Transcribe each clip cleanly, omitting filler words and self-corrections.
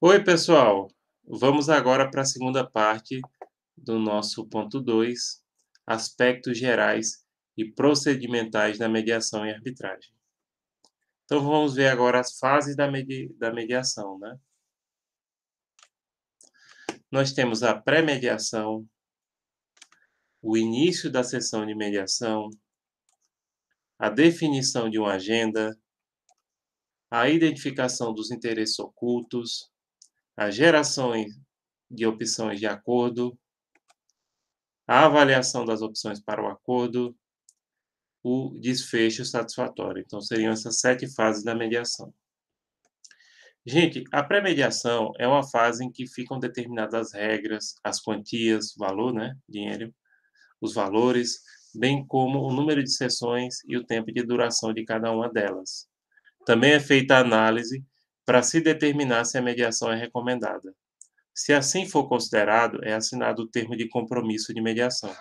Oi, pessoal. Vamos agora para a segunda parte do nosso ponto 2, aspectos gerais e procedimentais da mediação e arbitragem. Então vamos ver agora as fases da mediação, né. Nós temos a pré-mediação, o início da sessão de mediação, a definição de uma agenda, a identificação dos interesses ocultos, a geração de opções de acordo, a avaliação das opções para o acordo, o desfecho satisfatório. Então, seriam essas 7 fases da mediação. Gente, a pré-mediação é uma fase em que ficam determinadas as regras, as quantias, valor, né, dinheiro, os valores, bem como o número de sessões e o tempo de duração de cada uma delas. Também é feita a análise para se determinar se a mediação é recomendada. Se assim for considerado, é assinado o termo de compromisso de mediação.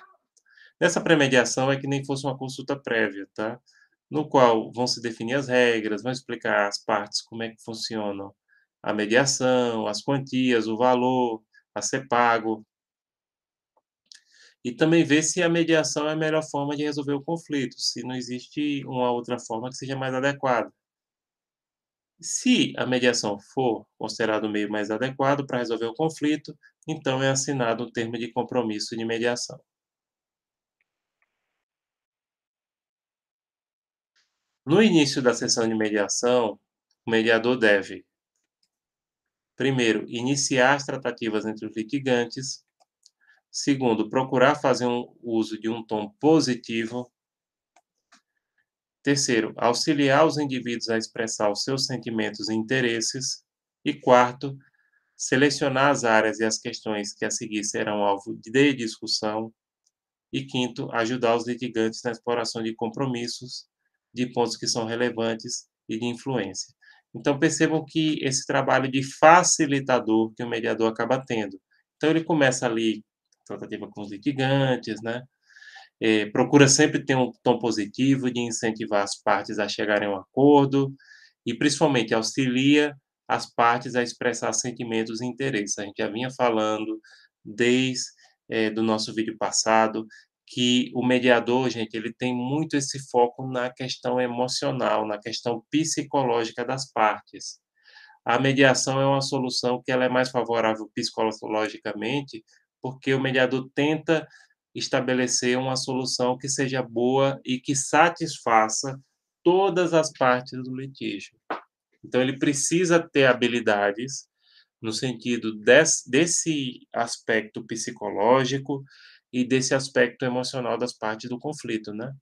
Nessa pré-mediação é que nem fosse uma consulta prévia, tá? No qual vão se definir as regras, vão explicar às partes como é que funcionam a mediação, as quantias, o valor a ser pago, e também ver se a mediação é a melhor forma de resolver o conflito, se não existe uma outra forma que seja mais adequada. Se a mediação for considerado o meio mais adequado para resolver o conflito, então é assinado um termo de compromisso de mediação. No início da sessão de mediação, o mediador deve: primeiro, iniciar as tratativas entre os litigantes. Segundo, procurar fazer um uso de um tom positivo. Terceiro, auxiliar os indivíduos a expressar os seus sentimentos e interesses. E quarto, selecionar as áreas e as questões que a seguir serão alvo de discussão. E quinto, ajudar os litigantes na exploração de compromissos, de pontos que são relevantes e de influência. Então percebam que esse trabalho de facilitador que o mediador acaba tendo. Então ele começa ali, tratativa com os litigantes, né? Procura sempre ter um tom positivo de incentivar as partes a chegarem a um acordo e principalmente auxilia as partes a expressar sentimentos e interesses. A gente já vinha falando desde do nosso vídeo passado que o mediador, gente, ele tem muito esse foco na questão emocional, na questão psicológica das partes. A mediação é uma solução que ela é mais favorável psicologicamente, porque o mediador tenta estabelecer uma solução que seja boa e que satisfaça todas as partes do litígio. Então ele precisa ter habilidades no sentido desse aspecto psicológico e desse aspecto emocional das partes do conflito, né.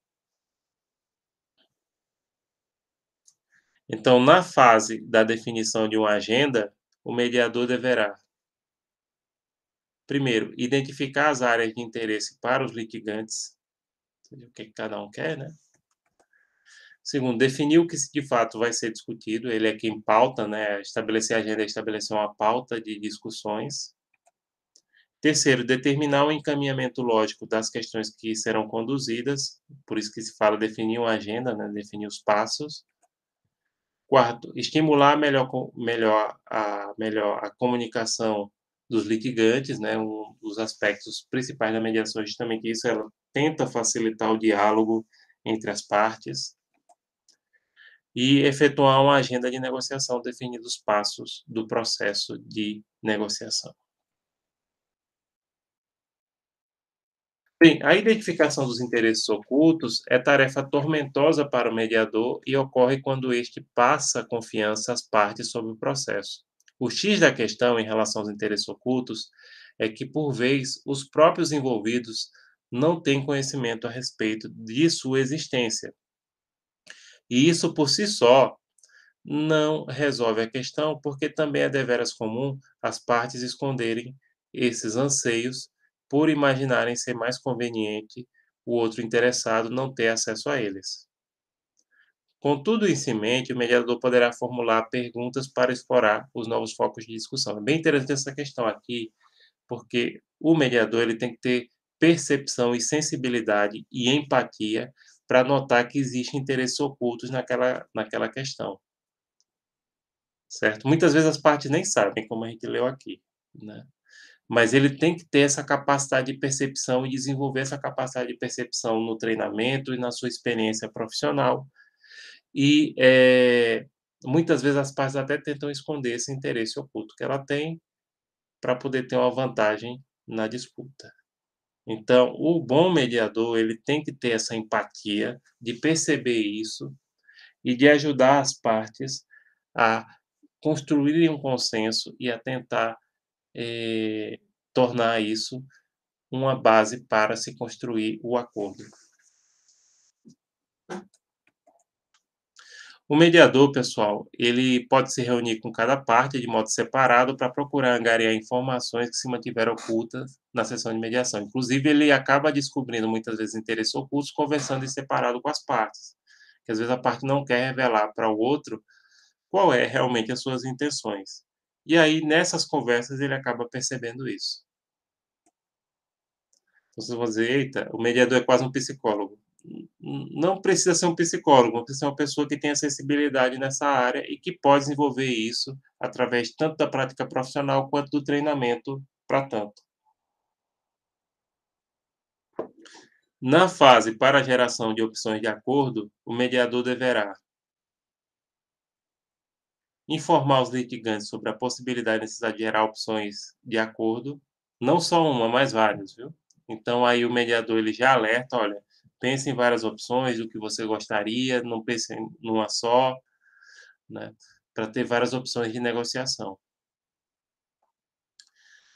Então, na fase da definição de uma agenda, o mediador deverá: primeiro, identificar as áreas de interesse para os litigantes, o que cada um quer, né. Segundo, definir o que de fato vai ser discutido, ele é quem pauta, né, estabelecer a agenda é estabelecer uma pauta de discussões. Terceiro, determinar o encaminhamento lógico das questões que serão conduzidas, por isso que se fala definir uma agenda, né, definir os passos. Quarto, estimular melhor a comunicação dos litigantes, né, um dos aspectos principais da mediação é justamente isso, ela tenta facilitar o diálogo entre as partes e efetuar uma agenda de negociação definindo os passos do processo de negociação. Bem, a identificação dos interesses ocultos é tarefa tormentosa para o mediador e ocorre quando este passa confiança às partes sobre o processo. O X da questão em relação aos interesses ocultos é que, por vez, os próprios envolvidos não têm conhecimento a respeito de sua existência. E isso por si só não resolve a questão, porque também é deveras comum as partes esconderem esses anseios por imaginarem ser mais conveniente o outro interessado não ter acesso a eles. Com tudo isso em mente, o mediador poderá formular perguntas para explorar os novos focos de discussão. É bem interessante essa questão aqui, porque o mediador ele tem que ter percepção e sensibilidade e empatia para notar que existem interesses ocultos naquela questão. certo? Muitas vezes as partes nem sabem, como a gente leu aqui, né. Mas ele tem que ter essa capacidade de percepção e desenvolver essa capacidade de percepção no treinamento e na sua experiência profissional. E, muitas vezes as partes até tentam esconder esse interesse oculto que ela tem, para poder ter uma vantagem na disputa. Então, o bom mediador, ele tem que ter essa empatia de perceber isso e de ajudar as partes a construírem um consenso e a tentar, tornar isso uma base para se construir o acordo. O mediador, pessoal, ele pode se reunir com cada parte de modo separado para procurar angariar informações que se mantiveram ocultas na sessão de mediação. Inclusive, ele acaba descobrindo muitas vezes interesses ocultos conversando em separado com as partes, que às vezes a parte não quer revelar para o outro qual é realmente as suas intenções. E aí, nessas conversas, ele acaba percebendo isso. Vocês vão dizer: "Eita, o mediador é quase um psicólogo". Não precisa ser um psicólogo, precisa ser uma pessoa que tenha sensibilidade nessa área e que pode desenvolver isso através tanto da prática profissional quanto do treinamento para tanto. Na fase para a geração de opções de acordo, o mediador deverá informar os litigantes sobre a possibilidade e necessidade de gerar opções de acordo, não só uma, mas várias, viu. Então aí o mediador ele já alerta: "Olha, pense em várias opções, o que você gostaria, não pense em numa só", né, para ter várias opções de negociação.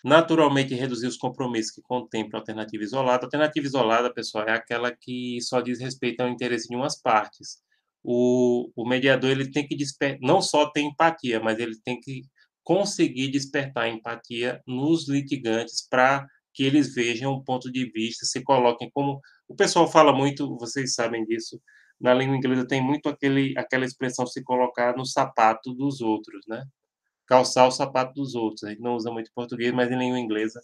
Naturalmente reduzir os compromissos que contemplam alternativa isolada. Alternativa isolada, pessoal, é aquela que só diz respeito ao interesse de umas partes. O mediador ele tem que não só ter empatia, mas ele tem que conseguir despertar empatia nos litigantes para que eles vejam o ponto de vista, se coloquem como o pessoal fala muito, vocês sabem disso, na língua inglesa tem muito aquela expressão se colocar no sapato dos outros, né? Calçar o sapato dos outros. A gente não usa muito em português, mas em língua inglesa,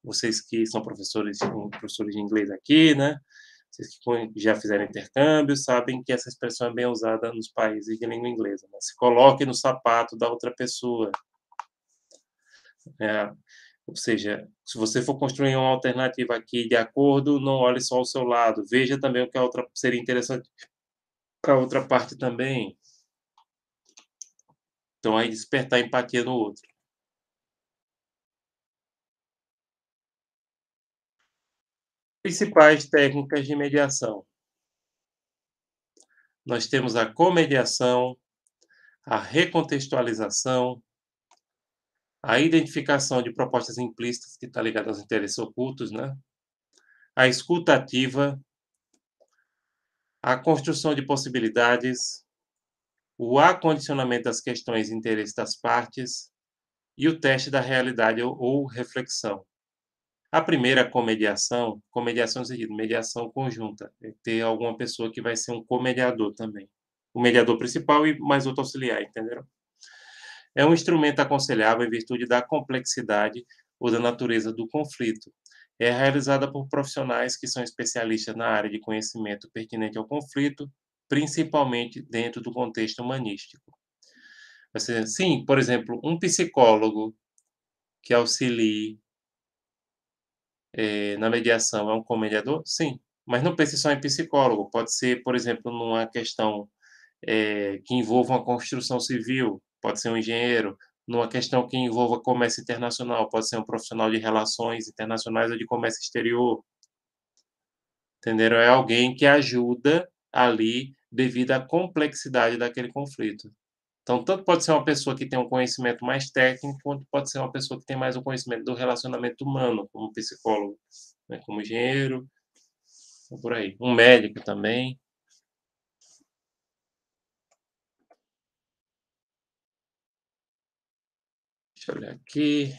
vocês que são professores de inglês aqui, né, vocês que já fizeram intercâmbio, sabem que essa expressão é bem usada nos países de língua inglesa, né, se coloque no sapato da outra pessoa. Eh, ou seja, se você for construir uma alternativa aqui de acordo, não olhe só o seu lado, veja também o que a outra seria interessante para a outra parte também. Então aí despertar empatia no outro. Principais técnicas de mediação. Nós temos a comediação, a recontextualização, a identificação de propostas implícitas, que está ligada aos interesses ocultos, né? A escuta ativa, a construção de possibilidades, o acondicionamento das questões e interesses das partes e o teste da realidade ou reflexão. A primeira comediação no sentido, mediação conjunta, é ter alguma pessoa que vai ser um comediador também. O mediador principal e mais outro auxiliar, entenderam? É um instrumento aconselhável em virtude da complexidade ou da natureza do conflito. É realizada por profissionais que são especialistas na área de conhecimento pertinente ao conflito, principalmente dentro do contexto humanístico. Sim, por exemplo, um psicólogo que auxilie, na mediação é um comediador? Sim, mas não pense só em psicólogo, pode ser, por exemplo, numa questão que envolva uma construção civil, pode ser um engenheiro, numa questão que envolva comércio internacional, pode ser um profissional de relações internacionais ou de comércio exterior, entenderam? É alguém que ajuda ali devido à complexidade daquele conflito. Então, tanto pode ser uma pessoa que tem um conhecimento mais técnico, quanto pode ser uma pessoa que tem mais um conhecimento do relacionamento humano, como psicólogo, né, como engenheiro, por aí. Um médico também. Deixa eu olhar aqui.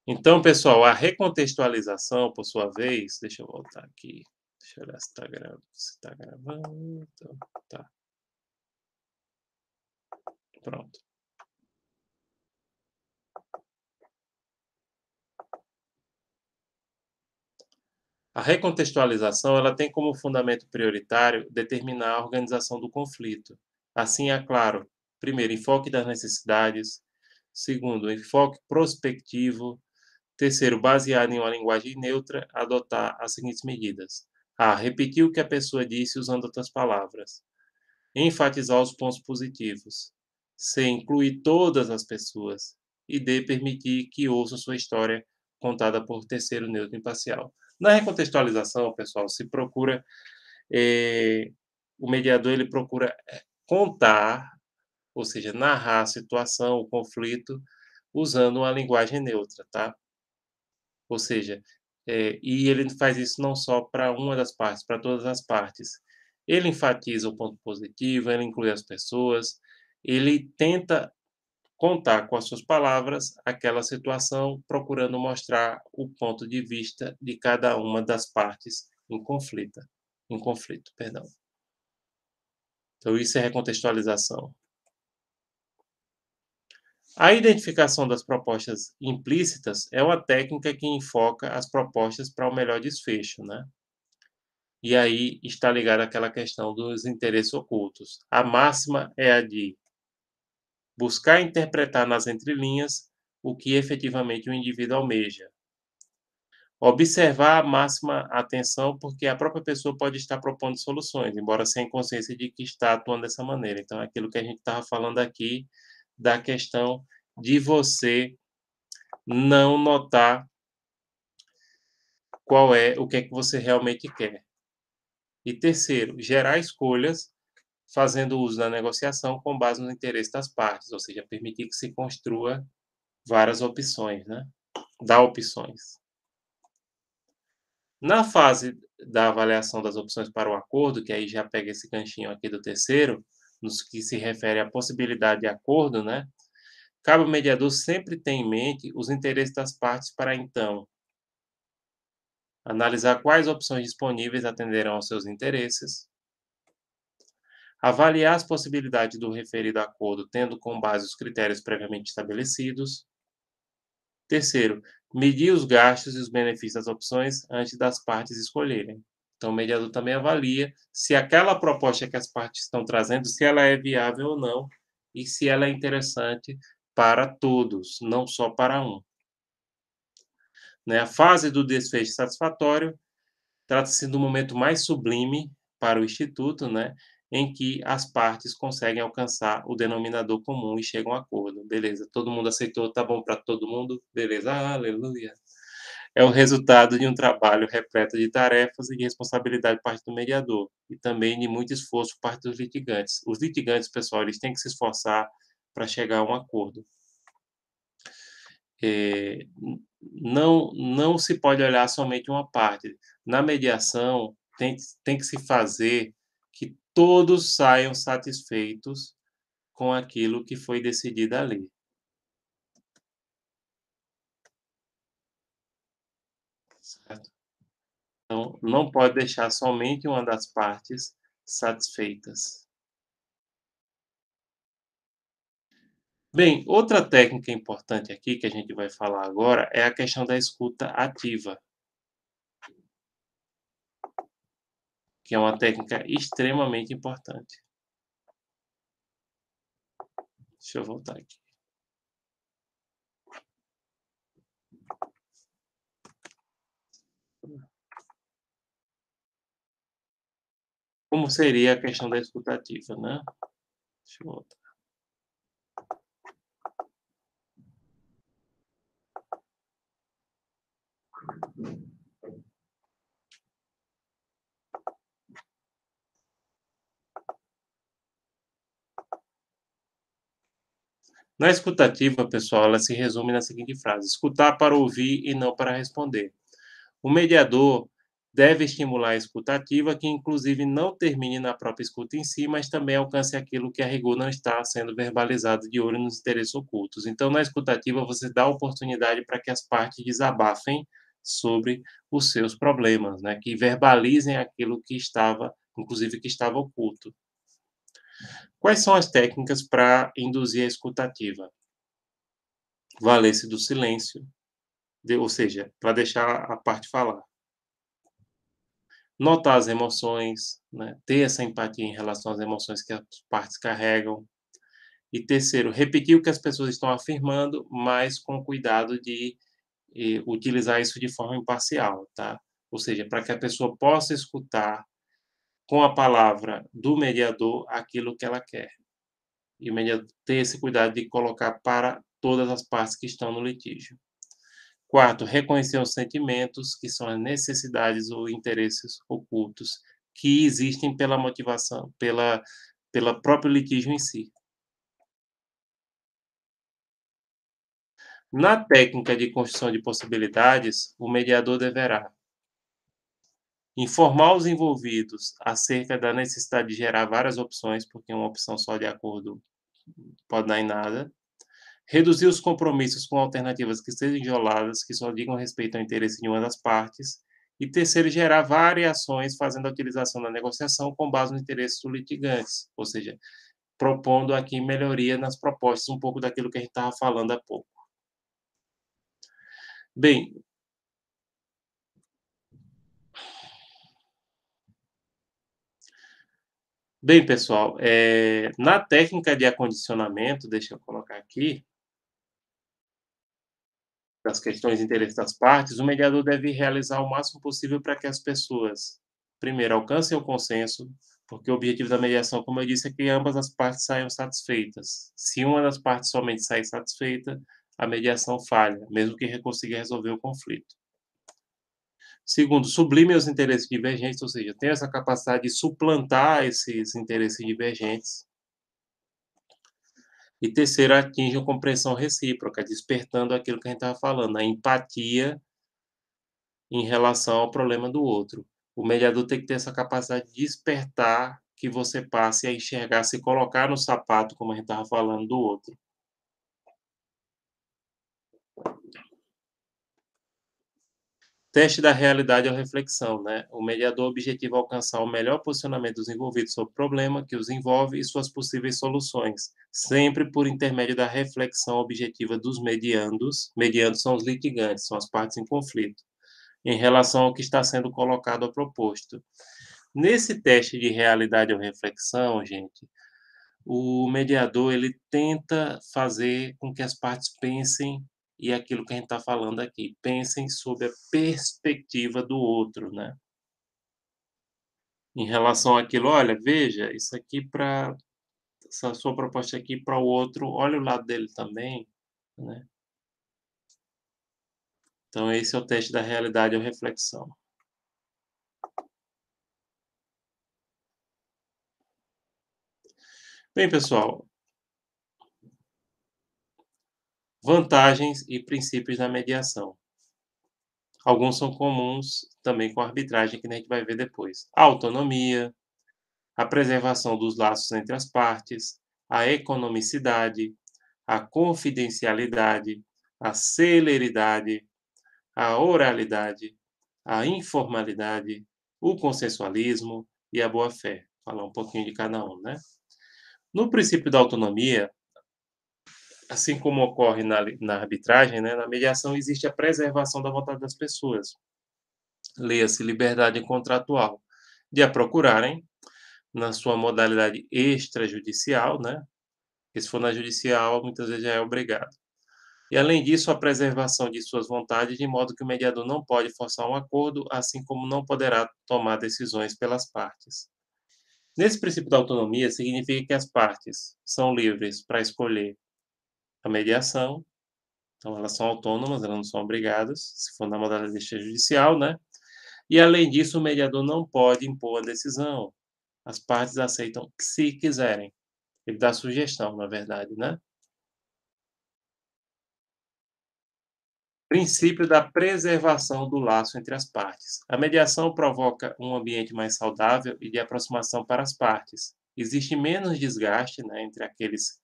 Então, pessoal, a recontextualização, por sua vez, deixa eu voltar aqui, deixa eu olhar se tá gravando, então, tá, pronto. A recontextualização ela tem como fundamento prioritário determinar a organização do conflito. Assim, é claro, primeiro, enfoque das necessidades; segundo, enfoque prospectivo; terceiro, baseado em uma linguagem neutra, adotar as seguintes medidas: A. Repetir o que a pessoa disse usando outras palavras. Enfatizar os pontos positivos. C. Incluir todas as pessoas. E D. Permitir que ouçam sua história contada por terceiro neutro imparcial. Na recontextualização, pessoal, se procura, o mediador ele procura contar, ou seja, narrar a situação, o conflito, usando uma linguagem neutra, tá? Ou seja, e ele faz isso não só para uma das partes, para todas as partes. Ele enfatiza o ponto positivo, ele inclui as pessoas, ele tenta contar com as suas palavras aquela situação, procurando mostrar o ponto de vista de cada uma das partes em conflito, perdão. Então isso é recontextualização. A identificação das propostas implícitas é uma técnica que enfoca as propostas para o melhor desfecho, né? E aí está ligada àquela questão dos interesses ocultos. A máxima é a de buscar interpretar nas entrelinhas o que efetivamente o indivíduo almeja. Observar a máxima atenção, porque a própria pessoa pode estar propondo soluções, embora sem consciência de que está atuando dessa maneira. Então, é aquilo que a gente estava falando aqui, da questão de você não notar qual é o que é que você realmente quer. E terceiro, gerar escolhas fazendo uso da negociação com base no interesse das partes, ou seja, permitir que se construa várias opções, né? Dar opções. Na fase da avaliação das opções para o acordo, que aí já pega esse ganchinho aqui do terceiro, nos que se refere à possibilidade de acordo, né? Cabe ao mediador sempre ter em mente os interesses das partes para então analisar quais opções disponíveis atenderão aos seus interesses, avaliar as possibilidades do referido acordo, tendo como base os critérios previamente estabelecidos. Terceiro, medir os gastos e os benefícios das opções antes das partes escolherem. Então, o mediador também avalia se aquela proposta que as partes estão trazendo, se ela é viável ou não, e se ela é interessante para todos, não só para um. Né? A fase do desfecho satisfatório trata-se do momento mais sublime para o Instituto, né, em que as partes conseguem alcançar o denominador comum e chegam a um acordo. Beleza, todo mundo aceitou, tá bom para todo mundo? Beleza, aleluia. É o resultado de um trabalho repleto de tarefas e de responsabilidade por parte do mediador, e também de muito esforço por parte dos litigantes. Os litigantes, pessoal, eles têm que se esforçar para chegar a um acordo. Não se pode olhar somente uma parte. Na mediação, tem que se fazer que todos saiam satisfeitos com aquilo que foi decidido ali, certo? Então, não pode deixar somente uma das partes satisfeitas. Bem, outra técnica importante aqui que a gente vai falar agora é a questão da escuta ativa, que é uma técnica extremamente importante. Deixa eu voltar aqui. Como seria a questão da escuta ativa, né? Deixa eu voltar. Na escutativa, pessoal, ela se resume na seguinte frase: escutar para ouvir e não para responder. O mediador deve estimular a escutativa, que inclusive não termine na própria escuta em si, mas também alcance aquilo que a rigor não está sendo verbalizado de olho nos interesses ocultos. Então, na escutativa, você dá oportunidade para que as partes desabafem sobre os seus problemas, né? Que verbalizem aquilo que estava, inclusive que estava oculto. Quais são as técnicas para induzir a escutativa? Valer-se do silêncio, ou seja, para deixar a parte falar. notar as emoções, né, ter essa empatia em relação às emoções que as partes carregam. E terceiro, repetir o que as pessoas estão afirmando, mas com cuidado de utilizar isso de forma imparcial, tá? Ou seja, para que a pessoa possa escutar com a palavra do mediador aquilo que ela quer. E o mediador ter esse cuidado de colocar para todas as partes que estão no litígio. Quarto, reconhecer os sentimentos, que são as necessidades ou interesses ocultos que existem pela motivação, pela próprio litígio em si. Na técnica de construção de possibilidades, o mediador deverá informar os envolvidos acerca da necessidade de gerar várias opções, porque uma opção só de acordo pode dar em nada. Reduzir os compromissos com alternativas que sejam isoladas, que só digam respeito ao interesse de uma das partes. E terceiro, gerar variações fazendo a utilização da negociação com base no interesse dos litigantes, ou seja, propondo aqui melhoria nas propostas, um pouco daquilo que a gente estava falando há pouco. Bem, pessoal, na técnica de acondicionamento, deixa eu colocar aqui, das questões de interesse das partes, o mediador deve realizar o máximo possível para que as pessoas, primeiro, alcancem o consenso, porque o objetivo da mediação, como eu disse, é que ambas as partes saiam satisfeitas. Se uma das partes somente sair satisfeita, a mediação falha, mesmo que consiga resolver o conflito. Segundo, sublime os interesses divergentes, ou seja, tem essa capacidade de suplantar esses interesses divergentes. E terceiro, atinge a compreensão recíproca, despertando aquilo que a gente estava falando, a empatia em relação ao problema do outro. O mediador tem que ter essa capacidade de despertar que você passe a enxergar, se colocar no sapato, como a gente estava falando, do outro. Teste da realidade ou reflexão, né? O mediador objetiva alcançar o melhor posicionamento dos envolvidos sobre o problema que os envolve e suas possíveis soluções, sempre por intermédio da reflexão objetiva dos mediandos. Mediandos são os litigantes, são as partes em conflito, em relação ao que está sendo colocado ou proposto. Nesse teste de realidade ou reflexão, gente, o mediador ele tenta fazer com que as partes pensem, e aquilo que a gente está falando aqui, pensem sobre a perspectiva do outro, né? Em relação àquilo, olha, veja, isso aqui para essa sua proposta aqui para o outro, olha o lado dele também, né? Então esse é o teste da realidade ou reflexão. Bem, pessoal, vantagens e princípios da mediação. Alguns são comuns também com a arbitragem, que a gente vai ver depois. A autonomia, a preservação dos laços entre as partes, a economicidade, a confidencialidade, a celeridade, a oralidade, a informalidade, o consensualismo e a boa-fé. Falar um pouquinho de cada um, né? No princípio da autonomia, assim como ocorre na arbitragem, né, na mediação existe a preservação da vontade das pessoas. Leia-se liberdade contratual de a procurarem na sua modalidade extrajudicial, né? Porque se for na judicial, muitas vezes já é obrigado. E além disso, a preservação de suas vontades, de modo que o mediador não pode forçar um acordo, assim como não poderá tomar decisões pelas partes. Nesse princípio da autonomia, significa que as partes são livres para escolher a mediação, então elas são autônomas, elas não são obrigadas, se for na modalidade extrajudicial, né? E além disso, o mediador não pode impor a decisão. As partes aceitam se quiserem. Ele dá sugestão, na verdade, né? Princípio da preservação do laço entre as partes. A mediação provoca um ambiente mais saudável e de aproximação para as partes. Existe menos desgaste, né, entre aqueles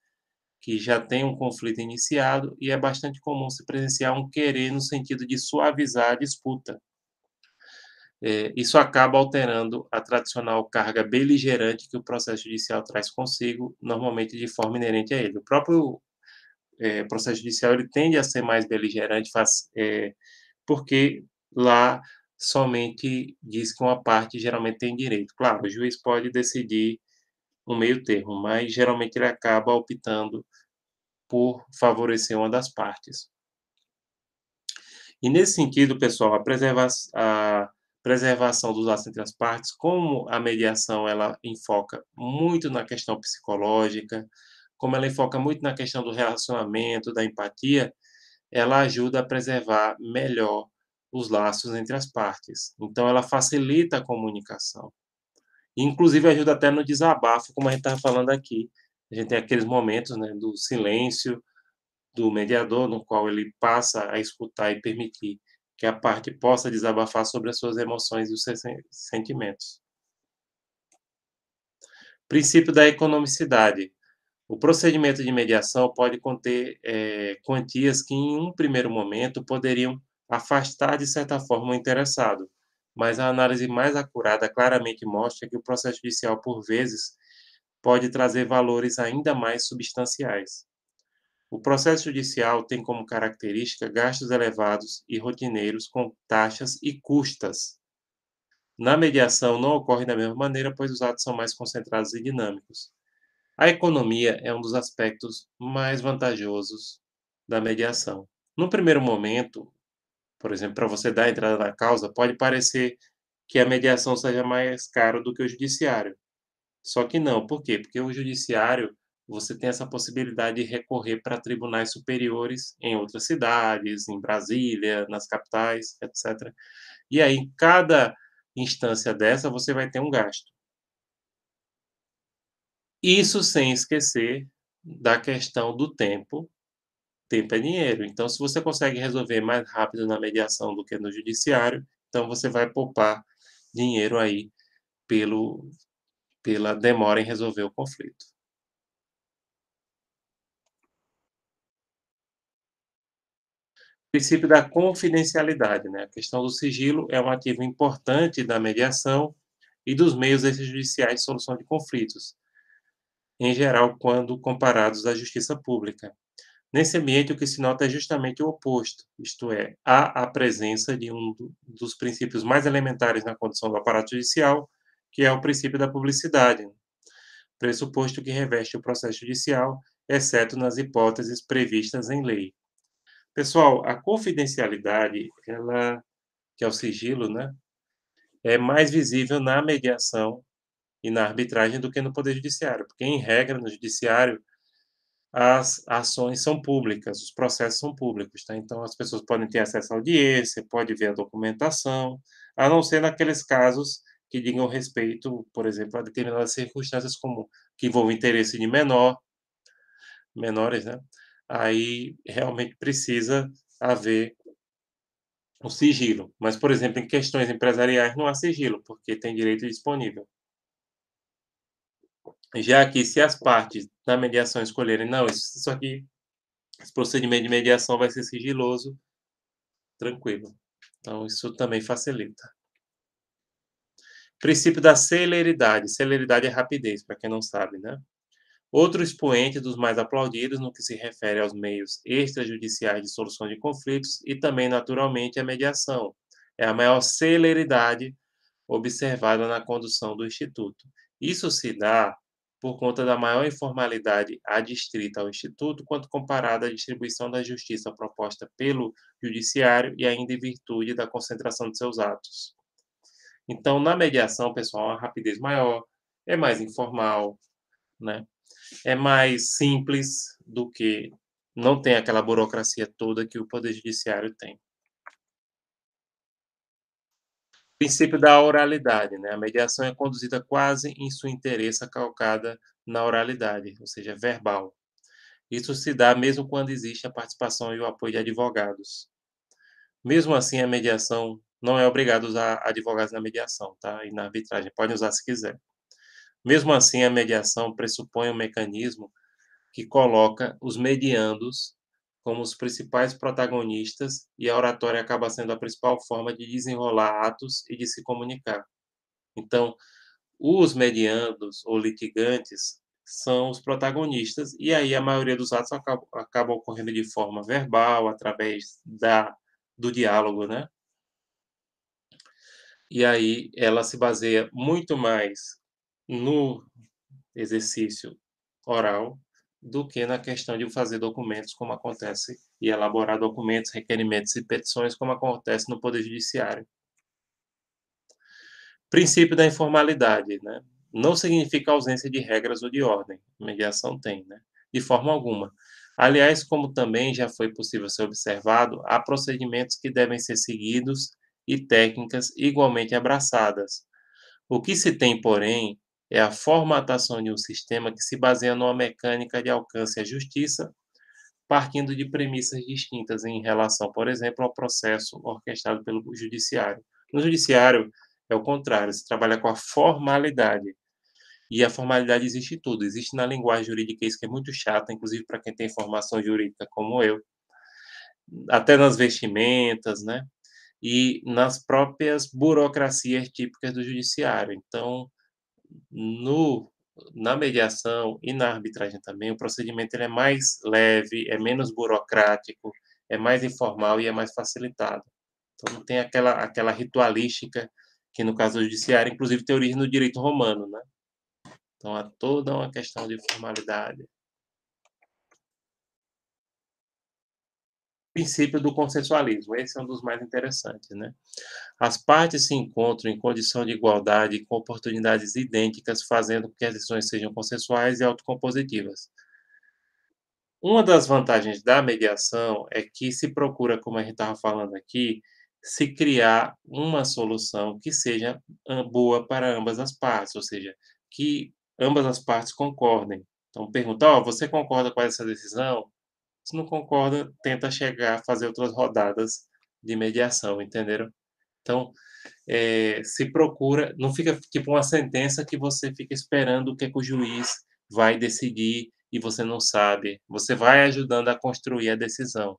que já têm um conflito iniciado e é bastante comum se presenciar um querer no sentido de suavizar a disputa. Isso acaba alterando a tradicional carga beligerante que o processo judicial traz consigo, normalmente de forma inerente a ele. O próprio processo judicial ele tende a ser mais beligerante, porque lá somente diz que uma parte geralmente tem direito. Claro, o juiz pode decidir um meio termo, mas geralmente ele acaba optando por favorecer uma das partes. E nesse sentido, pessoal, a preservação dos laços entre as partes, como a mediação ela enfoca muito na questão psicológica, como ela enfoca muito na questão do relacionamento, da empatia, ela ajuda a preservar melhor os laços entre as partes. Então ela facilita a comunicação. Inclusive ajuda até no desabafo, como a gente estava falando aqui. A gente tem aqueles momentos, né, do silêncio do mediador, no qual ele passa a escutar e permitir que a parte possa desabafar sobre as suas emoções e os seus sentimentos. Princípio da economicidade. O procedimento de mediação pode conter quantias que, em um primeiro momento, poderiam afastar de certa forma o interessado, mas a análise mais acurada claramente mostra que o processo judicial, por vezes, pode trazer valores ainda mais substanciais. O processo judicial tem como característica gastos elevados e rotineiros com taxas e custas. Na mediação não ocorre da mesma maneira, pois os atos são mais concentrados e dinâmicos. A economia é um dos aspectos mais vantajosos da mediação. No primeiro momento, por exemplo, para você dar entrada na causa, pode parecer que a mediação seja mais cara do que o judiciário. Só que não, por quê? Porque o judiciário, você tem essa possibilidade de recorrer para tribunais superiores em outras cidades, em Brasília, nas capitais, etc. E aí, em cada instância dessa, você vai ter um gasto. Isso sem esquecer da questão do tempo. Tempo é dinheiro. Então, se você consegue resolver mais rápido na mediação do que no judiciário, então você vai poupar dinheiro aí pelo, pela demora em resolver o conflito. Princípio da confidencialidade, né? A questão do sigilo é um ativo importante da mediação e dos meios extrajudiciais de solução de conflitos, em geral, quando comparados à justiça pública. Nesse ambiente, o que se nota é justamente o oposto, isto é, há a presença de dos princípios mais elementares na condução do aparato judicial, que é o princípio da publicidade, pressuposto que reveste o processo judicial, exceto nas hipóteses previstas em lei. Pessoal, a confidencialidade, ela, que é o sigilo, né, é mais visível na mediação e na arbitragem do que no poder judiciário, porque em regra no judiciário as ações são públicas, os processos são públicos, tá? Então as pessoas podem ter acesso à audiência, pode ver a documentação, a não ser naqueles casos que digam respeito, por exemplo, a determinadas circunstâncias como que envolvem interesse de menores, né? Aí realmente precisa haver o sigilo. Mas, por exemplo, em questões empresariais não há sigilo, porque tem direito disponível. Já que se as partes da mediação escolherem, não, isso aqui, esse procedimento de mediação vai ser sigiloso, tranquilo. Então, isso também facilita. Princípio da celeridade. Celeridade é rapidez, para quem não sabe, né? Outro expoente dos mais aplaudidos no que se refere aos meios extrajudiciais de solução de conflitos e também, naturalmente, a mediação. É a maior celeridade observada na condução do Instituto. Isso se dá por conta da maior informalidade adstrita ao Instituto, quanto comparada à distribuição da justiça proposta pelo Judiciário e ainda em virtude da concentração de seus atos. Então, na mediação, pessoal, a rapidez maior, é mais informal, né? É mais simples do que não tem aquela burocracia toda que o Poder Judiciário tem. Princípio da oralidade, né? A mediação é conduzida quase em sua inteireza calcada na oralidade, ou seja, verbal. Isso se dá mesmo quando existe a participação e o apoio de advogados. Mesmo assim, a mediação não é obrigado a usar advogados na mediação, tá? E na arbitragem, pode usar se quiser. Mesmo assim, a mediação pressupõe um mecanismo que coloca os mediandos como os principais protagonistas e a oratória acaba sendo a principal forma de desenrolar atos e de se comunicar. Então, os mediandos ou litigantes são os protagonistas, e aí a maioria dos atos acaba ocorrendo de forma verbal, através do diálogo, né? e aí ela se baseia muito mais no exercício oral do que na questão de fazer documentos, como acontece, e elaborar documentos, requerimentos e petições, como acontece no Poder Judiciário. Princípio da informalidade, né? Não significa ausência de regras ou de ordem. Mediação tem, né? De forma alguma. Aliás, como também já foi possível ser observado, há procedimentos que devem ser seguidos e técnicas igualmente abraçadas. O que se tem, porém, é a formatação de um sistema que se baseia numa mecânica de alcance à justiça, partindo de premissas distintas em relação, por exemplo, ao processo orquestrado pelo judiciário. No judiciário, é o contrário, se trabalha com a formalidade. E a formalidade existe em tudo. Existe na linguagem jurídica isso que é muito chato, inclusive para quem tem formação jurídica como eu, até nas vestimentas, né? E nas próprias burocracias típicas do judiciário. Então, no na mediação e na arbitragem também, o procedimento ele é mais leve, é menos burocrático, é mais informal e é mais facilitado. Então não tem aquela ritualística que no caso do judiciário, inclusive, tem origem no direito romano, né. Então há toda uma questão de formalidade. Princípio do consensualismo, esse é um dos mais interessantes, né. As partes se encontram em condição de igualdade e com oportunidades idênticas, fazendo com que as decisões sejam consensuais e autocompositivas. Uma das vantagens da mediação é que se procura, como a gente estava falando aqui, se criar uma solução que seja boa para ambas as partes, ou seja, que ambas as partes concordem. Então pergunta: "Ó, você concorda com essa decisão?" Se não concorda, tenta chegar, fazer outras rodadas de mediação, entenderam? Então, se procura, não fica tipo uma sentença que você fica esperando o que é que o juiz vai decidir e você não sabe. Você vai ajudando a construir a decisão,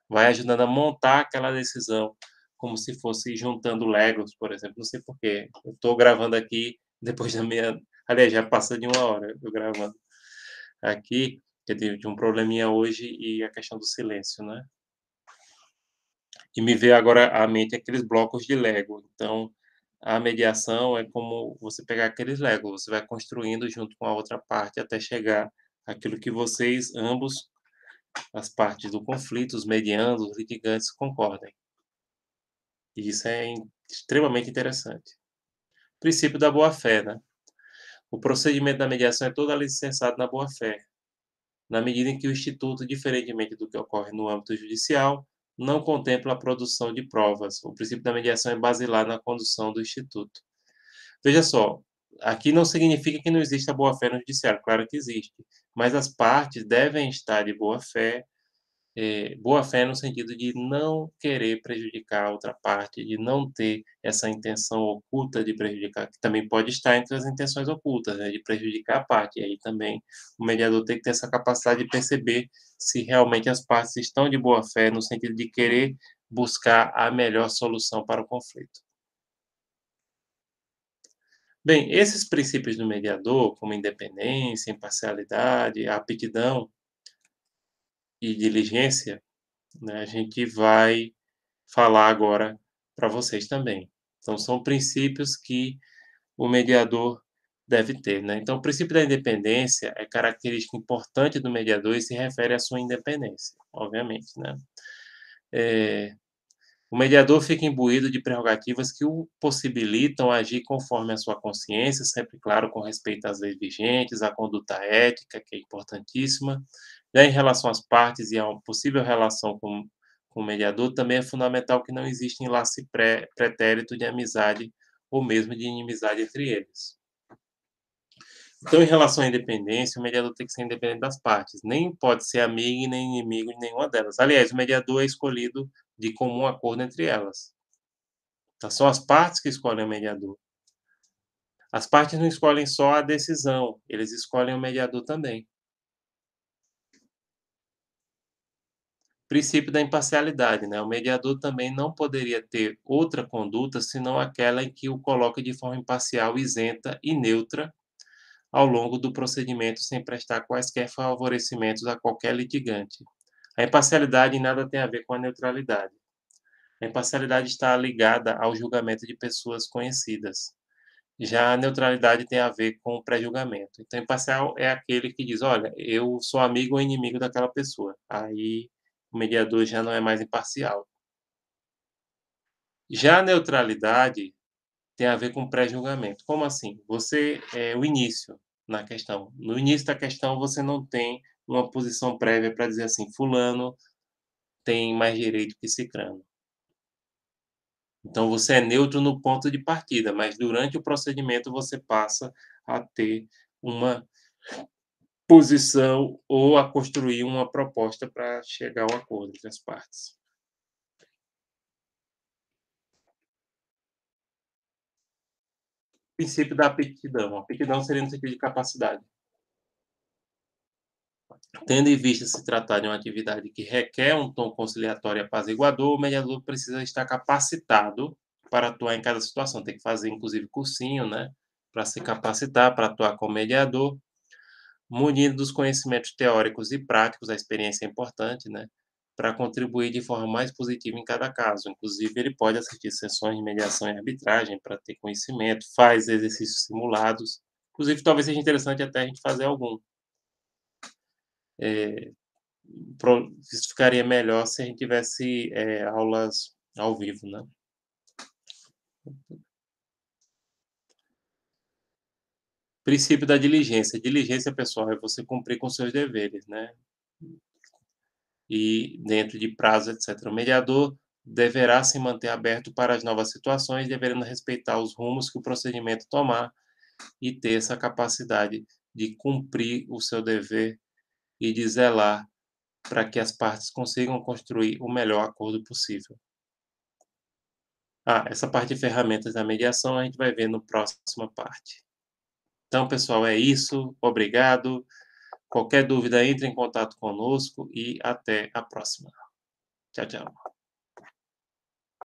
vai ajudando a montar aquela decisão, como se fosse juntando Legos, por exemplo. Não sei por quê. Eu estou gravando aqui depois da meia. Aliás, já passa de 1 hora eu gravando aqui, que eu tive um probleminha hoje e a questão do silêncio, né? E me veio agora à mente aqueles blocos de Lego. Então, a mediação é como você pegar aqueles Lego, você vai construindo junto com a outra parte até chegar àquilo que vocês ambos, as partes do conflito, os mediandos, os litigantes, concordem. E isso é extremamente interessante. Princípio da boa-fé, né? O procedimento da mediação é todo alicerçado na boa-fé, na medida em que o instituto, diferentemente do que ocorre no âmbito judicial, não contempla a produção de provas. O princípio da mediação é basilar na condução do instituto. Veja só, aqui não significa que não exista boa-fé no judiciário, claro que existe, mas as partes devem estar de boa-fé, boa-fé no sentido de não querer prejudicar a outra parte, de não ter essa intenção oculta de prejudicar, que também pode estar entre as intenções ocultas, né, de prejudicar a parte. E aí também o mediador tem que ter essa capacidade de perceber se realmente as partes estão de boa-fé, no sentido de querer buscar a melhor solução para o conflito. Bem, esses princípios do mediador, como independência, imparcialidade, aptidão e diligência, né, a gente vai falar agora para vocês também. Então, são princípios que o mediador deve ter, né? Então, o princípio da independência é característica importante do mediador e se refere à sua independência, obviamente, né? Eh, o mediador fica imbuído de prerrogativas que o possibilitam agir conforme a sua consciência, sempre claro, com respeito às leis vigentes, à conduta ética, que é importantíssima. Já em relação às partes e a uma possível relação com o mediador, também é fundamental que não exista enlace pretérito de amizade ou mesmo de inimizade entre eles. Então, em relação à independência, o mediador tem que ser independente das partes. Nem pode ser amigo e nem inimigo de nenhuma delas. Aliás, o mediador é escolhido de comum acordo entre elas. Tá? São as partes que escolhem o mediador. As partes não escolhem só a decisão, eles escolhem o mediador também. Princípio da imparcialidade, né? O mediador também não poderia ter outra conduta senão aquela em que o coloque de forma imparcial, isenta e neutra ao longo do procedimento, sem prestar quaisquer favorecimentos a qualquer litigante. A imparcialidade nada tem a ver com a neutralidade. A imparcialidade está ligada ao julgamento de pessoas conhecidas. Já a neutralidade tem a ver com o pré-julgamento. Então, imparcial é aquele que diz: "Olha, eu sou amigo ou inimigo daquela pessoa". Aí, o mediador já não é mais imparcial. Já a neutralidade tem a ver com pré-julgamento. Como assim? Você é o início na questão. No início da questão, você não tem uma posição prévia para dizer assim: "Fulano tem mais direito que cicrano". Então você é neutro no ponto de partida, mas durante o procedimento você passa a ter uma posição ou a construir uma proposta para chegar ao acordo entre as partes. Princípio da aptidão. Aptidão seria no sentido de capacidade. Tendo em vista se tratar de uma atividade que requer um tom conciliatório e apaziguador, o mediador precisa estar capacitado para atuar em cada situação. Tem que fazer, inclusive, cursinho, né, para se capacitar para atuar como mediador, munido dos conhecimentos teóricos e práticos, a experiência é importante, né, para contribuir de forma mais positiva em cada caso. Inclusive, ele pode assistir sessões de mediação e arbitragem para ter conhecimento, faz exercícios simulados. Inclusive, talvez seja interessante até a gente fazer algum. Eh, isso ficaria melhor se a gente tivesse aulas ao vivo, né? Princípio da diligência. Diligência, pessoal, é você cumprir com seus deveres, né? E dentro de prazo, etc. O mediador deverá se manter aberto para as novas situações, devendo respeitar os rumos que o procedimento tomar e ter essa capacidade de cumprir o seu dever e de zelar para que as partes consigam construir o melhor acordo possível. Ah, essa parte de ferramentas da mediação a gente vai ver no próxima parte. Então, pessoal, é isso. Obrigado. Qualquer dúvida, entre em contato conosco e até a próxima. Tchau, tchau.